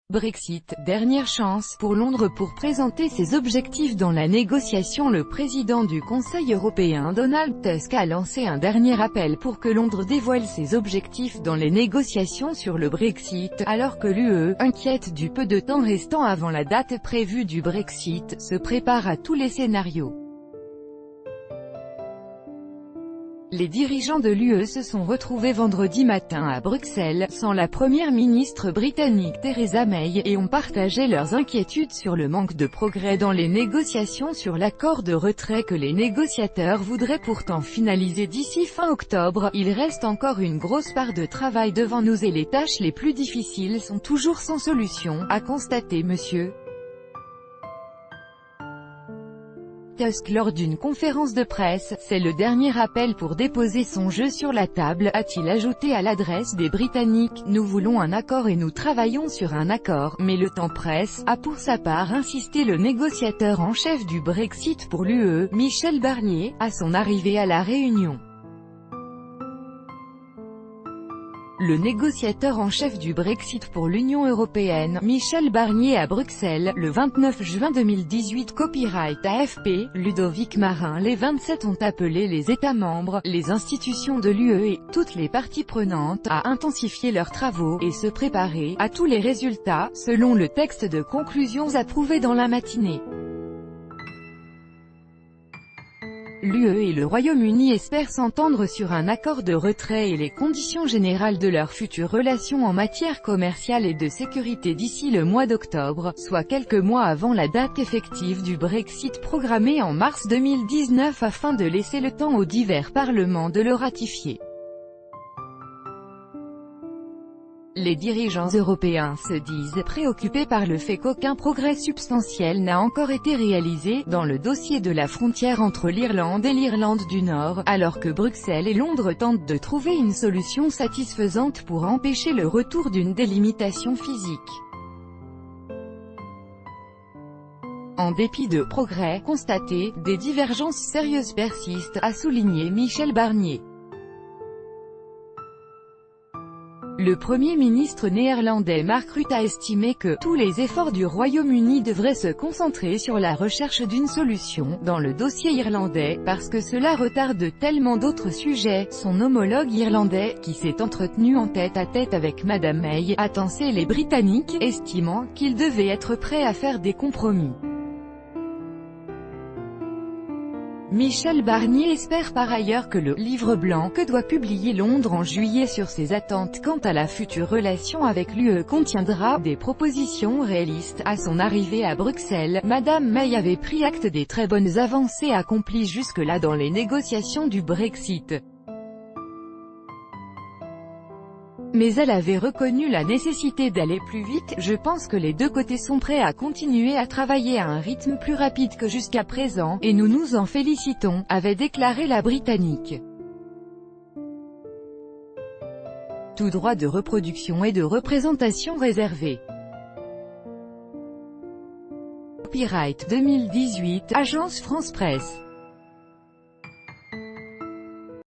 Brexit, dernière chance pour Londres pour présenter ses objectifs dans la négociation. Le président du Conseil européen Donald Tusk a lancé un dernier appel pour que Londres dévoile ses objectifs dans les négociations sur le Brexit, alors que l'UE, inquiète du peu de temps restant avant la date prévue du Brexit, se prépare à tous les scénarios. Les dirigeants de l'UE se sont retrouvés vendredi matin à Bruxelles, sans la première ministre britannique Theresa May, et ont partagé leurs inquiétudes sur le manque de progrès dans les négociations sur l'accord de retrait que les négociateurs voudraient pourtant finaliser d'ici fin octobre. Il reste encore une grosse part de travail devant nous et les tâches les plus difficiles sont toujours sans solution, a constaté M. Tusk lors d'une conférence de presse. C'est le dernier appel pour déposer son jeu sur la table, a-t-il ajouté à l'adresse des Britanniques. Nous voulons un accord et nous travaillons sur un accord, mais le temps presse, a pour sa part insisté le négociateur en chef du Brexit pour l'UE, Michel Barnier, à son arrivée à la Réunion. Le négociateur en chef du Brexit pour l'Union européenne, Michel Barnier à Bruxelles, le 29 juin 2018. Copyright AFP, Ludovic Marin. Les 27 ont appelé les États membres, les institutions de l'UE et toutes les parties prenantes à intensifier leurs travaux et se préparer à tous les résultats, selon le texte de conclusions approuvé dans la matinée. L'UE et le Royaume-Uni espèrent s'entendre sur un accord de retrait et les conditions générales de leurs futures relations en matière commerciale et de sécurité d'ici le mois d'octobre, soit quelques mois avant la date effective du Brexit programmée en mars 2019 afin de laisser le temps aux divers parlements de le ratifier. Les dirigeants européens se disent préoccupés par le fait qu'aucun progrès substantiel n'a encore été réalisé dans le dossier de la frontière entre l'Irlande et l'Irlande du Nord, alors que Bruxelles et Londres tentent de trouver une solution satisfaisante pour empêcher le retour d'une délimitation physique. En dépit de progrès constatés, des divergences sérieuses persistent, a souligné Michel Barnier. Le Premier ministre néerlandais Mark Rutte a estimé que tous les efforts du Royaume-Uni devraient se concentrer sur la recherche d'une solution dans le dossier irlandais, parce que cela retarde tellement d'autres sujets. Son homologue irlandais, qui s'est entretenu en tête-à-tête avec Madame May, a tensé les Britanniques, estimant qu'ils devaient être prêts à faire des compromis. Michel Barnier espère par ailleurs que le « livre blanc » que doit publier Londres en juillet sur ses attentes quant à la future relation avec l'UE contiendra des propositions réalistes. À son arrivée à Bruxelles, Madame May avait pris acte des très bonnes avancées accomplies jusque-là dans les négociations du Brexit. Mais elle avait reconnu la nécessité d'aller plus vite. Je pense que les deux côtés sont prêts à continuer à travailler à un rythme plus rapide que jusqu'à présent, et nous nous en félicitons, avait déclaré la Britannique. Tout droit de reproduction et de représentation réservé. Copyright 2018, Agence France Presse.